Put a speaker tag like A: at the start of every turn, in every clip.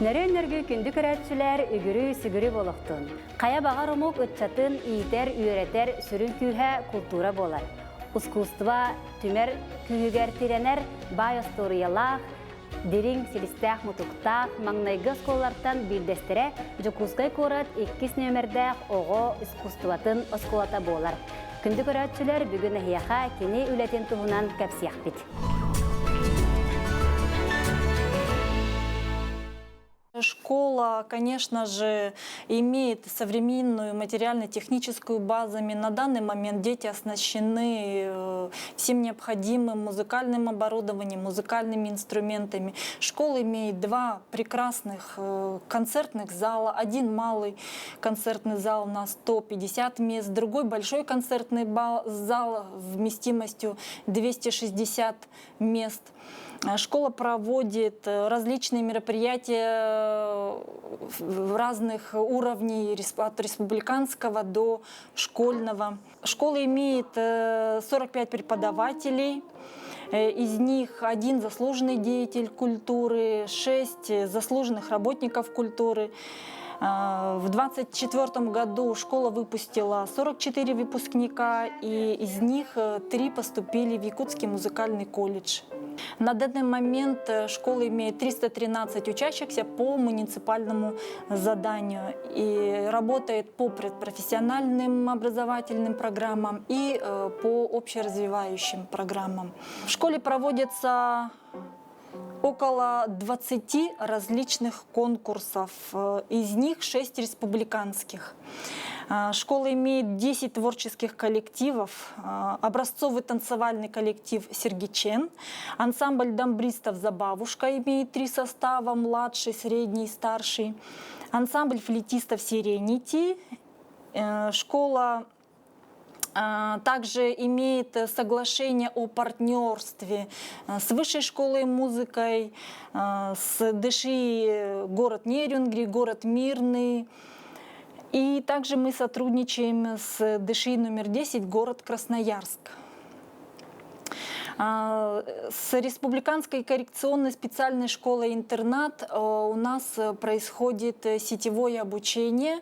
A: Нөрі-нөргі күнді көрәтшілер үгірі-сүгірі болықтын. Қая бағар омук үтчатын ийтер, үйретер, сүрін күйе культура болар. Искусства түмер күйігер тиренер бай историялах, дерин силистәк мутуктак, маңнайгыз коллартан билдестіре жүкускай корат 2 нөмірдәк оғы искусстватын осколата болар. Күнді көрәтшілер бүгін әхияға кені үлетен туғынан кәпсияқ бит.
B: Школа, конечно же, имеет современную материально-техническую базами. На данный момент дети оснащены всем необходимым музыкальным оборудованием, музыкальными инструментами. Школа имеет 2 прекрасных концертных зала. Один малый концертный зал на 150 мест, другой большой концертный зал вместимостью 260 мест. Школа проводит различные мероприятия разных уровней, от республиканского до школьного. Школа имеет 45 преподавателей, из них 1 заслуженный деятель культуры, 6 заслуженных работников культуры. В 2024 году школа выпустила 44 выпускника, и из них 3 поступили в Якутский музыкальный колледж. На данный момент школа имеет 313 учащихся по муниципальному заданию и работает по предпрофессиональным образовательным программам и по общеразвивающим программам. В школе проводятся около 20 различных конкурсов, из них 6 республиканских. Школа имеет 10 творческих коллективов, образцовый танцевальный коллектив «Сергичен», ансамбль дамбристов «Забавушка» имеет 3 состава, младший, средний, старший, ансамбль флейтистов «Сиренити». Школа также имеет соглашение о партнерстве с Высшей школой музыкой, с ДШИ город Нерюнгри, город Мирный. И также мы сотрудничаем с ДШИ номер 10, город Красноярск. С Республиканской коррекционной специальной школой-интернат у нас происходит сетевое обучение.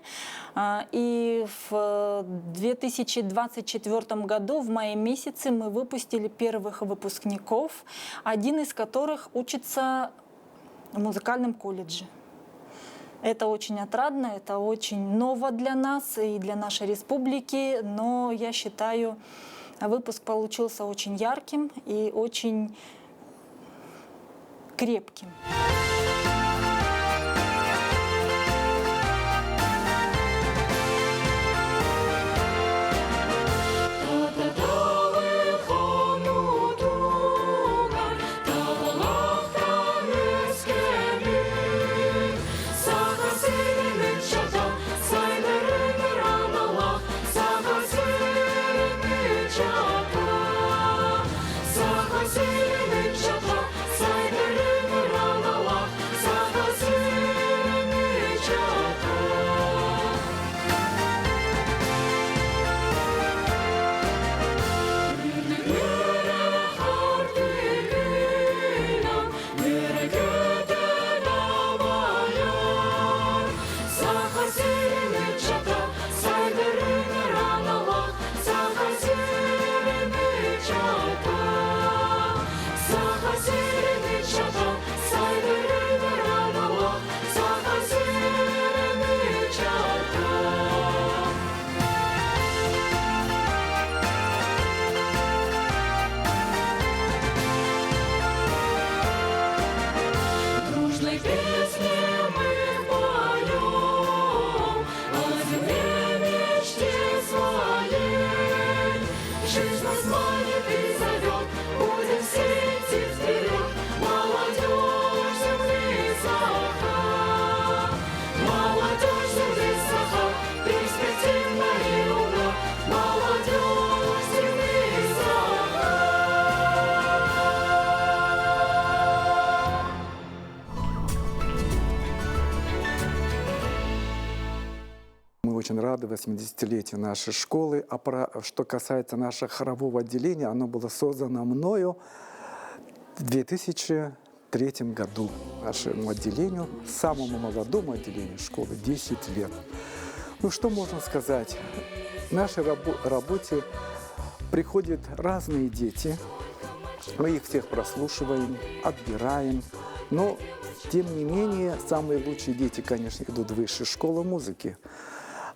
B: И в 2024 году, в мае месяце, мы выпустили первых выпускников, один из которых учится в музыкальном колледже. Это очень отрадно, это очень ново для нас и для нашей республики, но я считаю, выпуск получился очень ярким и очень крепким.
C: Очень рады 80-летию нашей школы. Что касается нашего хорового отделения, оно было создано мною в 2000 23-м году нашему отделению, самому молодому отделению школы, 10 лет. Ну, что можно сказать? В нашей работе приходят разные дети. Мы их всех прослушиваем, отбираем. Но, тем не менее, самые лучшие дети, конечно, идут в высшую школу музыки.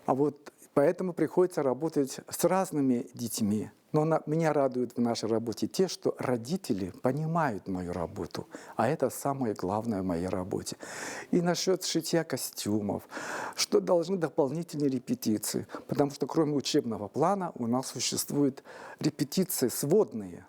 C: А вот поэтому приходится работать с разными детьми. Но меня радует в нашей работе те, что родители понимают мою работу. А это самое главное в моей работе. И насчет шитья костюмов, что должны дополнительные репетиции. Потому что кроме учебного плана у нас существуют репетиции сводные.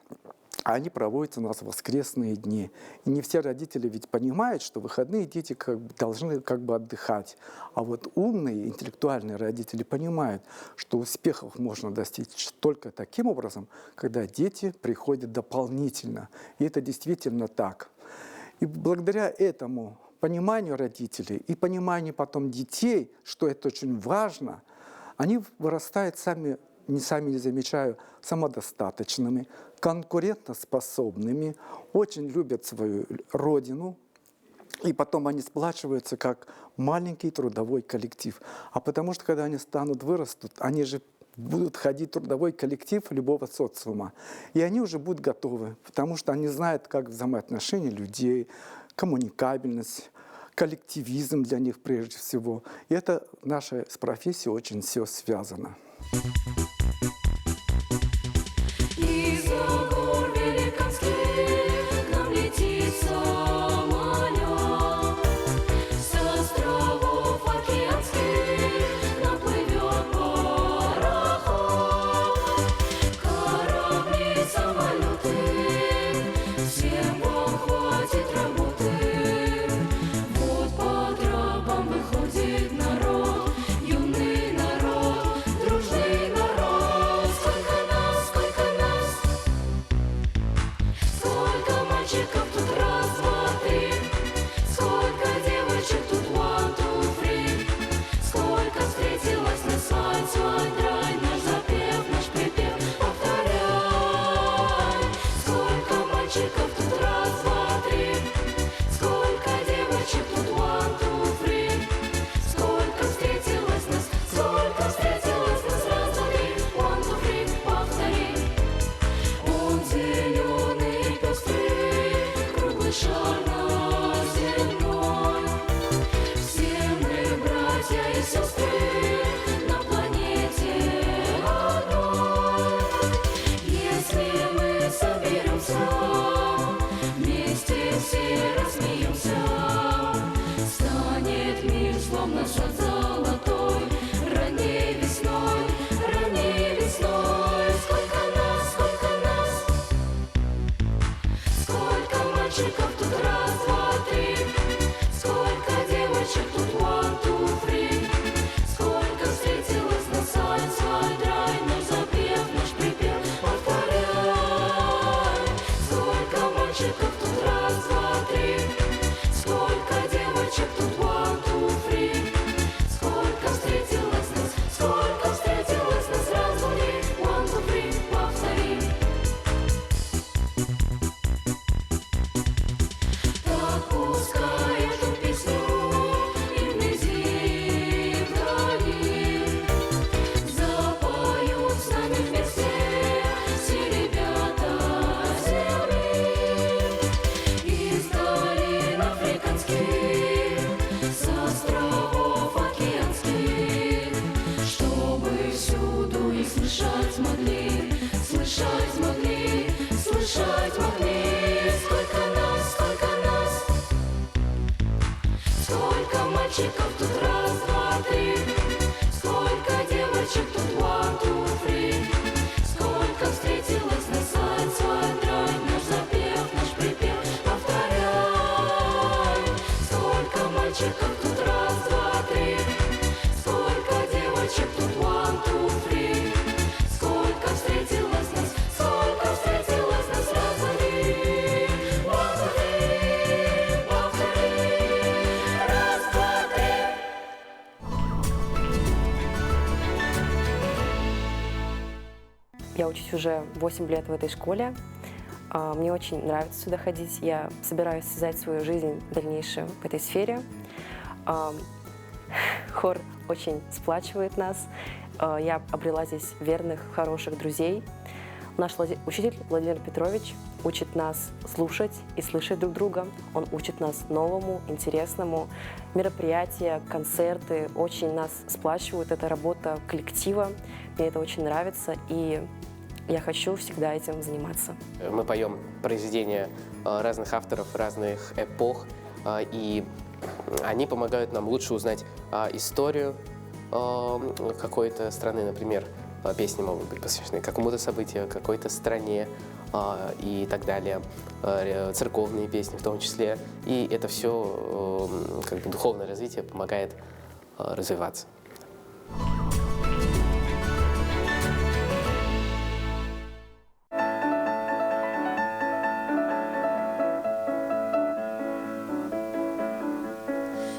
C: Они проводятся у нас в воскресные дни. И не все родители ведь понимают, что в выходные дети должны отдыхать. А вот умные, интеллектуальные родители понимают, что успехов можно достичь только таким образом, когда дети приходят дополнительно. И это действительно так. И благодаря этому пониманию родителей и пониманию потом детей, что это очень важно, они вырастают сами не замечаю, самодостаточными, конкурентоспособными, очень любят свою родину, и потом они сплачиваются как маленький трудовой коллектив. А потому что, когда они вырастут, они же будут ходить в трудовой коллектив любого социума. И они уже будут готовы, потому что они знают, как взаимоотношения людей, коммуникабельность, коллективизм для них прежде всего. И это наша с профессией очень все связано.
D: Из-за гор великанских к нам летит самолет, с островов океанских к нам плывет пароход. Корабли, самолеты, всем вам хватит работы. Вот по тропам выходит народ, юный народ, дружный народ. Сколько нас, сколько мальчиков тут, раз, два, три, сколько девочек тут, one, two, three, сколько встретилось на свадь, драй, наш запев, наш припев, повторяй. Сколько мальчиков тут, раз, два, три, сколько девочек тут, one, two, three, сколько встретилось нас, раз, два, три, one, two, three, повтори. Он зеленый, пестрый, круглый шар наш земной. Все мы братья и сестры на планете одной. Если мы соберемся, вместе все рассмеемся, станет мир словно шар золотой. Ранней весной, сколько нас, сколько мальчиков тут, раз, два, три, сколько девочек тут, one, two, three, сколько встретилось на свадь, драй, наш запев, наш припев, повторяй. Сколько мальчиков тут, раз, два, три, сколько девочек тут, one, two, three, сколько встретилось нас, раз, два, три, one, two, three, повтори. Так пускай эту песню и вблизи, и вдали запоют с нами вместе все ребята земли. Из долин африканских, с островов океанских, чтобы всюду их слышать могли. Сколько нас, сколько мальчиков тут, раз, два, три, сколько девочек тут, one, two, three, сколько встретилось на свадь, драй, наш запев, наш припев, повторяй. Сколько мальчиков тут, раз, два, три, сколько девочек тут, one, two, three, сколько встретилось нас, раз, два, три, one, two, three, повтори. Раз, два, три.
E: Я учусь уже 8 лет в этой школе. Мне очень нравится сюда ходить. Я собираюсь связать свою жизнь дальнейшую в этой сфере. Хор очень сплачивает нас. Я обрела здесь верных, хороших друзей. Наш учитель Владимир Петрович учит нас слушать и слышать друг друга. Он учит нас новому, интересному. Мероприятия, концерты очень нас сплачивают. Это работа коллектива. Мне это очень нравится, и я хочу всегда этим заниматься.
F: Мы поем произведения разных авторов, разных эпох, и они помогают нам лучше узнать историю какой-то страны. Например, песни могут быть посвящены какому-то событию, какой-то стране и так далее. Церковные песни в том числе. И это все, как бы, духовное развитие помогает развиваться.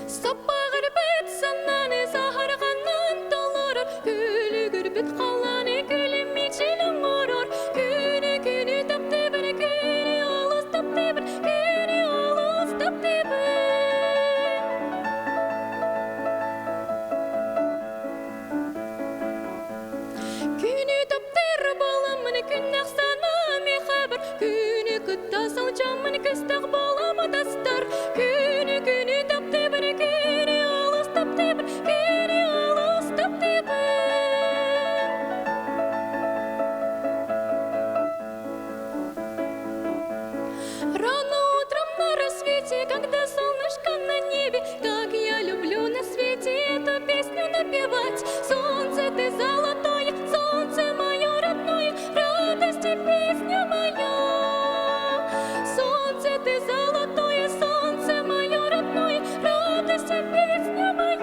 D: Саппағыр бет сананы сағарғаннан толырыр, күлі күрбіт қаланы күлі мечелің ұрыр. Күні тапты бір, күні алыс тапты бір, күні алыс тапты бір. Күні таптыр баламын, күн ақсана мехабір, күні күтті салчамын, күстақ баламы дастар. Күні тапты бір, күні алыс тапты бір, күні алыс тапты бір. Рано утром на рассвете, когда солнышко на небе, как я люблю на свете эту песню напевать. Солнце ты золотое, солнце мое родное, радость и песня моя. Солнце ты золотое, солнце мое родное, радость и песня моя.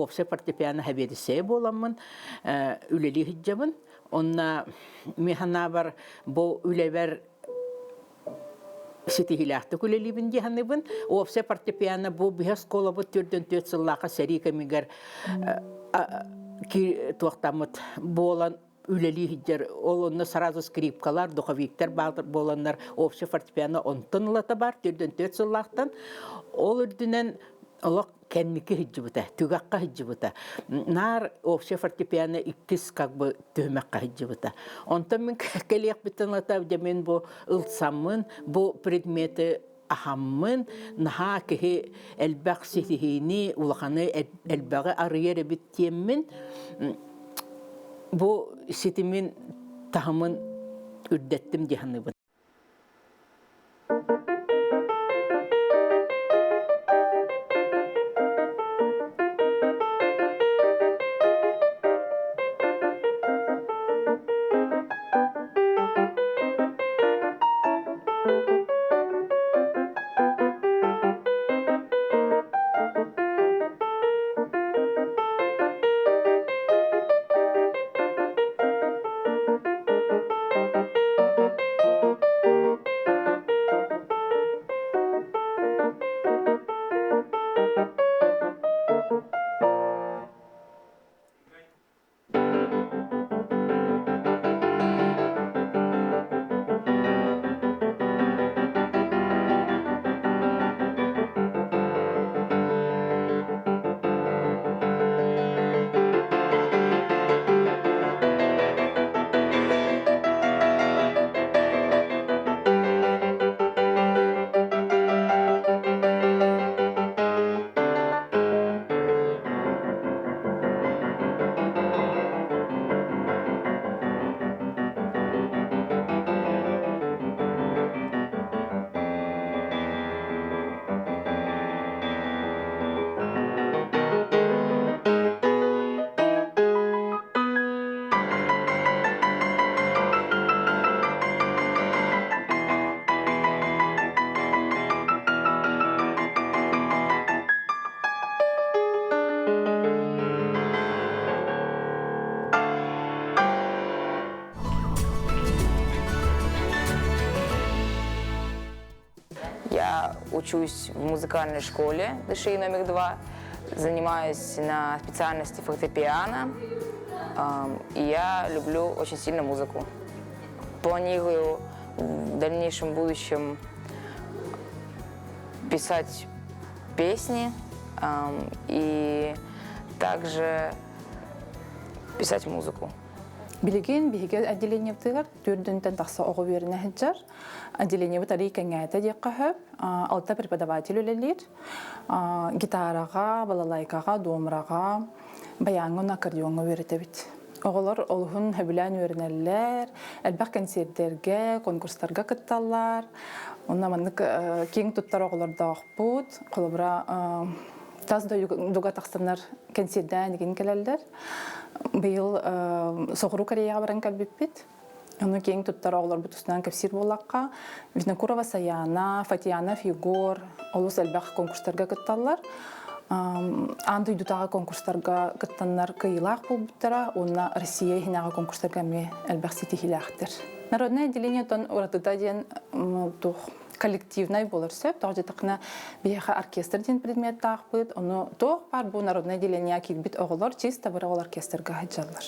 G: опсе фортепиано хабедисе боламын, үлели хиджабын. Онна механа бар бо үлевер сетихилахты күлелибин диханыбын. Опсе фортепиано бу бихас кола бу түрдөн төт сыллака серика мигер ки туактамыт болан үлели хиджер. Ол онна сразу скрипкалар, духовиктер боланнар опсе фортепиано онтын лата бар түрдөн төт сыллактан. Ол үрдүнен олақ кәннеке хиджибута, түгаққа хиджибута. Нар опсе фортепиано иккис как бы төмәкка хиджибута. Онтан мен кәлек бітін лата, мен бу ылтсамын, бу предметы ахаммын, наха кеһи әлбәқ сетихини, улаханы әлбәғы арыйere биттиеммін, бу сетимин тахымын үрдеттім деханыбын.
H: Я учусь в музыкальной школе ДШИ номер 2, занимаюсь на специальности фортепиано, и я люблю очень сильно музыку. Планирую в дальнейшем будущем писать песни и также писать музыку.
I: Билеген биһиге отделение тыгар түрдүнтен тахса ого берне хеджар отделение бутари кеңәтә ди каһып алта преподаватель үлелер гитарага балалайкага домрага баянгын аккордеонга өйрәтә бит оголор олхун хәбилән өйрәнәләр әлбәк концерттерге конкурсларга кытталар онна маннык киң туттар оголорда ахпут колобра таз дуга тахсаннар концертдан диген келәләр быйыл Соғыру Кореяға баран кәлбеппет. Оны кейін тұттар оғылар бұтысынан кәпсир болаққа. Визнакурова Саяна, Фатияна Фигор, олыс әлбәқ конкурстарға кытталар. Анды үйдутаға конкурстарға кыттанлар кыйлақ бұл бұттара, онына Россия хинағы конкурстарға ме әлбәқ сетихиләқтір. Народное отделение тон оратыда ден коллективный болар сөп, тоғы жетіқына бейхі оркестр ден предмет тағпыд, оны тоғы бар бұл народное отделение келбет оғылар, чисто бір оғыл оркестрға хаджалар.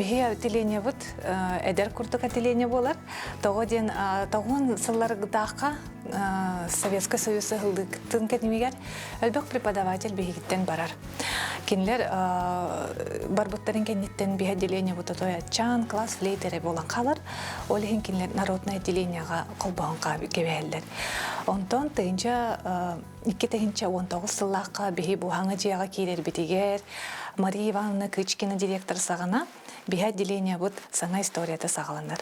I: Бихи отделение вот эдер курдук отделение болар. Тогоден тогон сылларыгдакка Советский Союз ылдыктын кетмигер өлбөк преподаватель бихиттен барар. Кинлер барбуттарын кенниттен бихи отделение вот той атчан класс флейтере болан калар. Олехин кинлер народное отделениега колбогон кебелер. Онтон тыгынча 2-19 сыллакка бихи бухаңа жыяга кийлер битигер. Мария Ивановна Кычкина директор сагана бихи отделение вот саңа историяда сагаланар.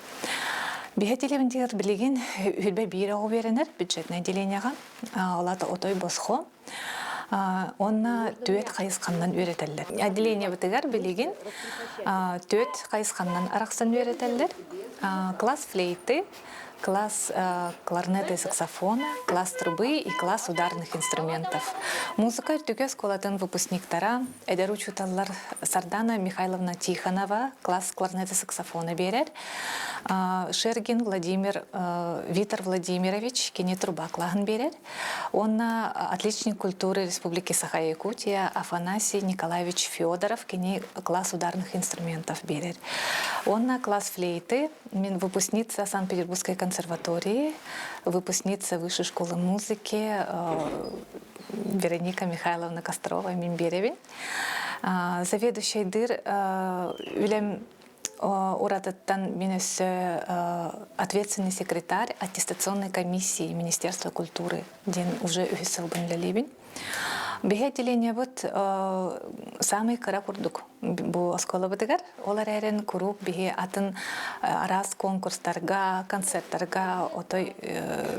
I: Бихи отделениелер билеген хүлбе бир агы беренер бюджетное отделениега. Олата отой босхо. Онна төт кайыскандан үйрөтелер. Отделение битигер билеген төт кайыскандан араксан үйрөтелер. Класс флейты, класс кларнета и саксофона, класс трубы и класс ударных инструментов. Музыка түгес колатын выпускниктара эдер учуталлар Сардана Михайловна Тихонова, класс кларнета и саксофона берер. Шергин Владимир Витар Владимирович, кене труба клаган берер. Он отличник культуры Республики Саха-Якутия Афанасий Николаевич Федоров, кене класс ударных инструментов берер. Он класс флейты, выпускница Санкт-Петербургской консерватории, выпускница Высшей школы музыки Вероника Михайловна Кострова Мимберевин. Заведующий дыр Вильям Урататтан Минесе ответственный секретарь аттестационной комиссии Министерства культуры, ден уже Уисел Банлялибин. Бихи отделение вот самый каракурдук бу оскола бытыгар. Олар эрен куруп бихи атын арас конкурстарга, концерттарга отой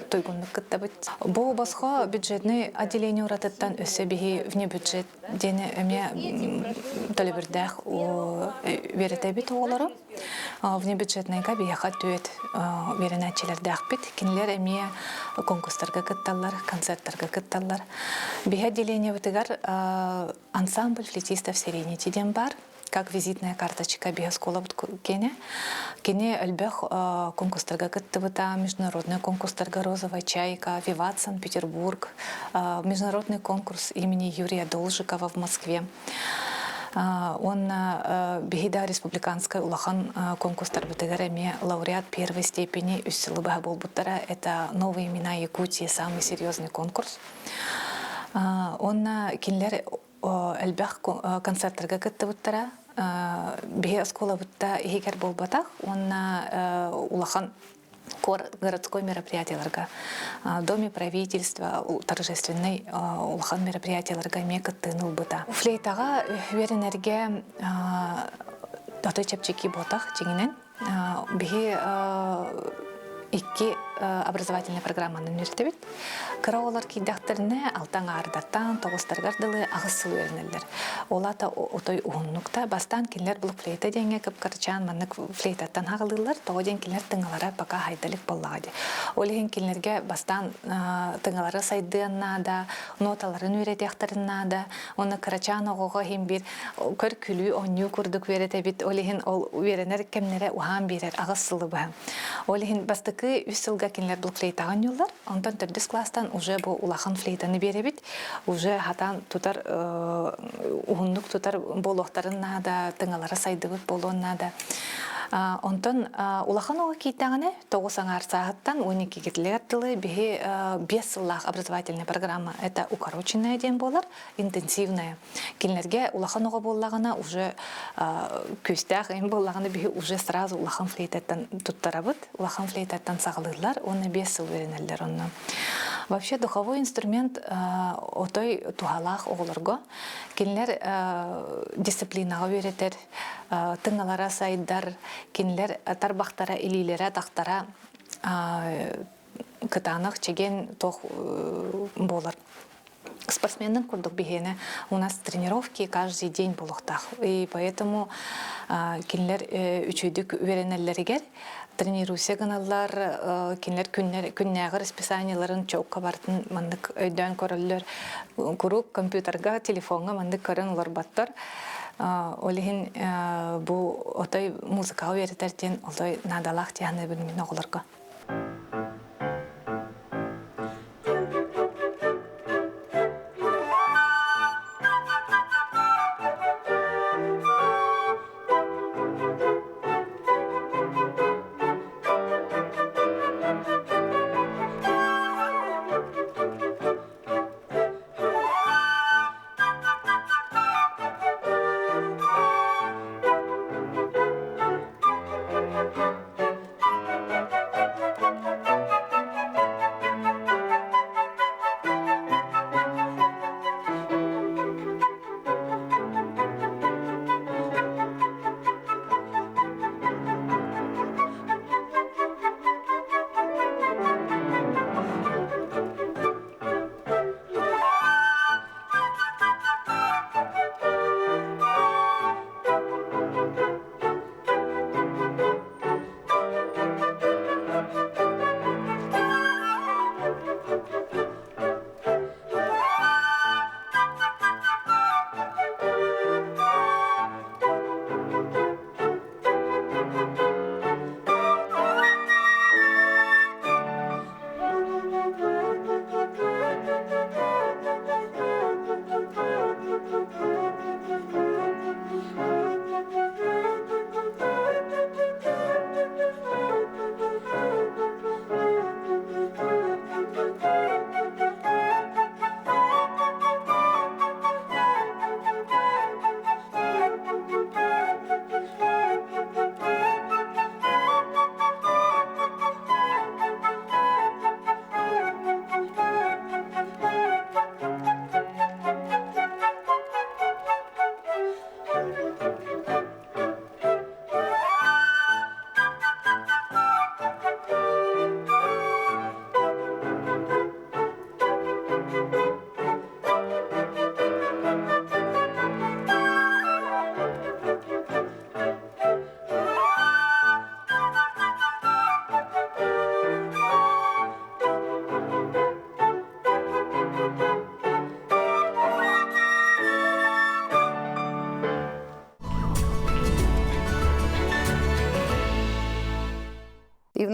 I: тойгунлук кыттабыт. Бу босхо бюджетный отделение урататтан өсө бихи вне бюджет дене эме төлөбүрдах веретебит оолору. Вне бюджетныйга бияха төт веренәчелердах бит. Кинлер эме конкурстарга кытталлар, концерттарга кытталлар. Бихи отделение бытыгар ансамбль флейтистов Серенити ден бар, как визитная карточка биоскола кене. Кене өлбөх конкурстарга кыттыбыта, международный конкурстарга «Розовая чайка», «Виват Санкт-Петербург», международный конкурс имени Юрия Должикова в Москве. Он бихида республиканской улахан конкурстар бытыгареме лауреат первой степени Үссылыбаха Болбуттара. Это новые имена Якутии, самый серьезный конкурс. Он кинлер элбах концерттарга кыттыбыттара бихи оскола бутта ихигер болбатах. Он улахан городской мероприятияларга, доме правительства, торжественный улахан мероприятияларга мекыттыныл быта. Флейтага веренерге тотой чепчики ботах жеңинен бихи икки образовательная программаны нертебит. Караолар кийдахтарына алтан ардаттан тогустаргардылы агысыл вернелдер. Олата отой ууннукта бастан кинлер бул флейта денге кыпкарчан маннык флейтаттан хагылылар, тогоден кинлер тыңалара пока хайдалык боллагы. Олеген кинлерге бастан тыңалары сайдыанна да, ноталарын үйретяктарына да, оны карачан огого химбир көр күлү онню курдук веретебит. Олеген ол веренер кемнере ухан берер агысылы ба. Олеген бастыкы үсылга кинлер бул флейтаган юллар, онтан төрдүс класстан уже бу улахан флейтаны беребит, уже хатан тутар угундук тутар болохтарына да, тыңалара сайдыбыт болуына да. Онтон улахан ого кейтаганы 9 сааттан 12 кетилертылы бихи 5 сыллах образовательная программа. Это укороченная ден болар, интенсивная. Кинлерге улахан ого боллагана уже күстах эм боллаганы бихи уже сразу улахан флейтаттан туттарабыт, улахан флейтаттан сагалырлар, оны 5 сыл веренеллер онно. Вообще духовой инструмент отой тухалах оголорго. Кинлер дисциплинага үйретер, тыңалара сайдар, кинлер тарбактара илилере тактара кытанах чеген тох болар. Спортсменның курдук бихене у нас тренировки каждый день болуктах. И поэтому кинлер үчүйдүк веренеллеригер тренируйся каналлар, кинлер күннәгы расписанияларын чоука бартын мандык өйдөн көрөллөр. Курук компьютерга, телефонга мандык көрөн олар баттар. Олихин бу отой музыкага веретертен олой надалах тияны билмин оголорго.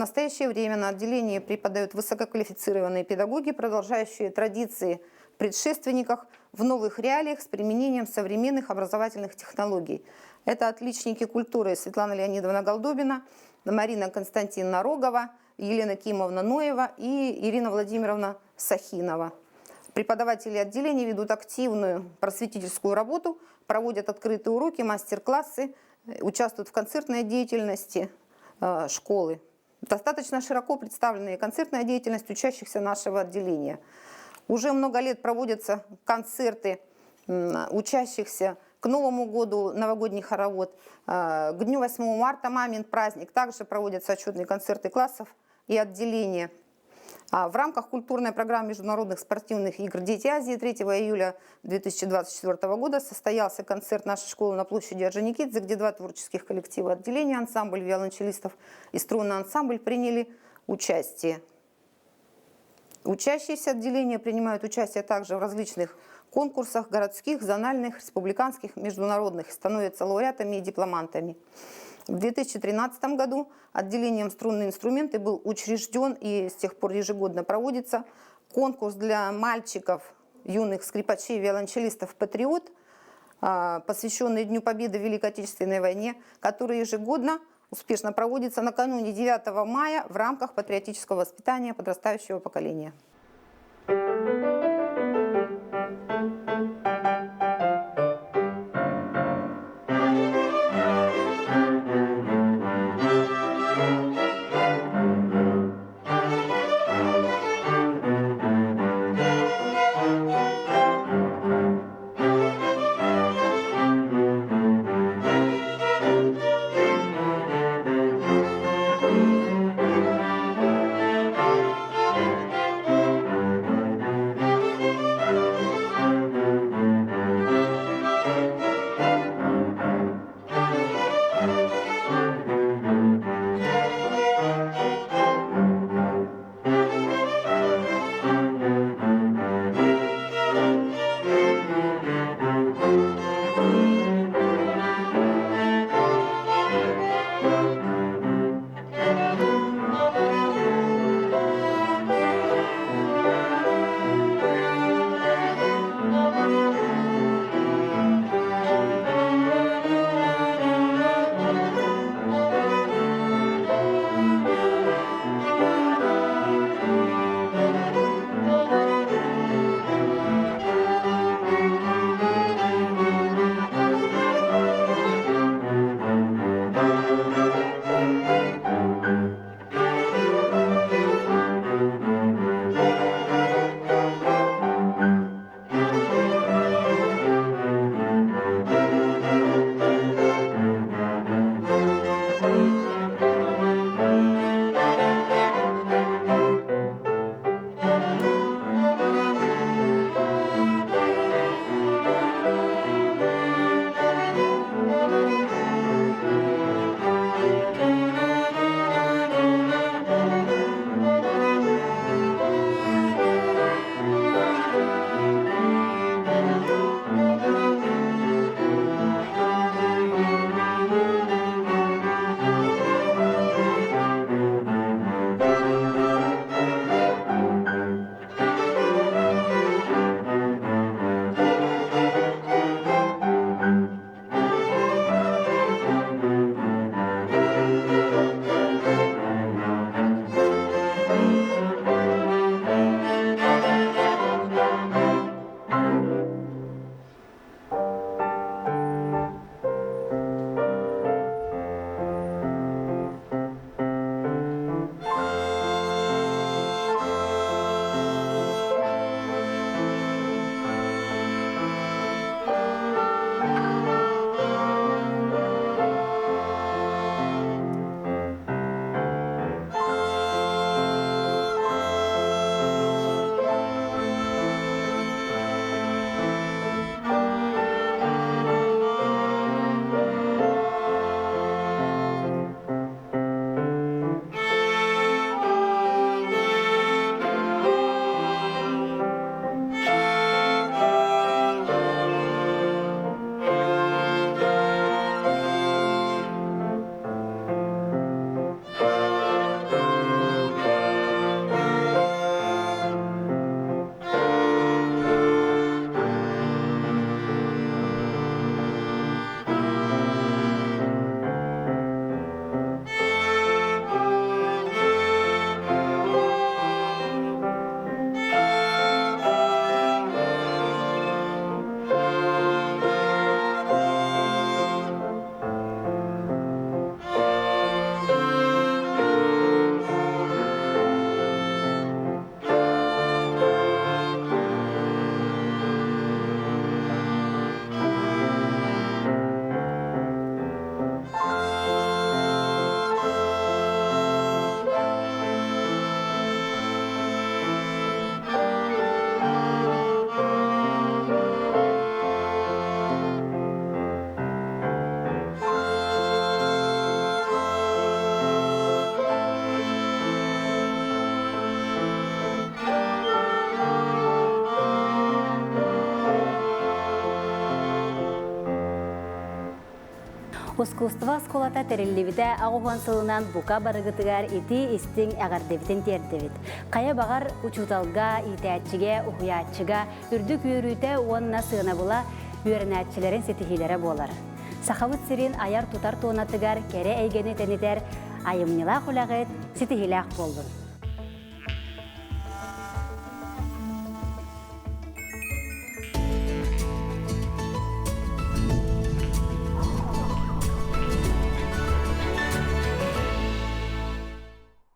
J: настоящее время на отделении преподают высококвалифицированные педагоги, продолжающие традиции предшественников в новых реалиях с применением современных образовательных технологий. Это отличники культуры Светлана Леонидовна Голдобина, Марина Константиновна Рогова, Елена Кимовна Ноева и Ирина Владимировна Сахинова. Преподаватели отделения ведут активную просветительскую работу, проводят открытые уроки, мастер-классы, участвуют в концертной деятельности школы. Достаточно широко представленная концертная деятельность учащихся нашего отделения. Уже много лет проводятся концерты учащихся к Новому году, новогодний хоровод, к Дню 8 марта, мамин праздник. Также проводятся отчетные концерты классов и отделения. В рамках культурной программы международных спортивных игр «Дети Азии» 3 июля 2024 года состоялся концерт нашей школы на площади Орджоникидзе, где 2 творческих коллектива отделения, ансамбль виолончелистов и струнный ансамбль приняли участие. Учащиеся отделения принимают участие также в различных конкурсах городских, зональных, республиканских, международных, становятся лауреатами и дипломантами. В 2013 году отделением струнные инструменты был учрежден и с тех пор ежегодно проводится конкурс для мальчиков, юных скрипачей, виолончелистов «Патриот», посвященный Дню Победы в Великой Отечественной войне, который ежегодно успешно проводится накануне 9 мая в рамках патриотического воспитания подрастающего поколения.
A: Искусство сколата терилливите ағуған сылынан бука барығытыгар ити истин ағардевитин тердевит. Қая бағар учуталга, итәтчіге, ухуятчыга, үрдік үйрүйте уанна сығына була үйерінәтчілерін сетихилері болар. Сақавыт сирин аяр тутар туынатыгар, кәрі әйгені тәнетер, айымнила құлағыт сетихилақ болдun.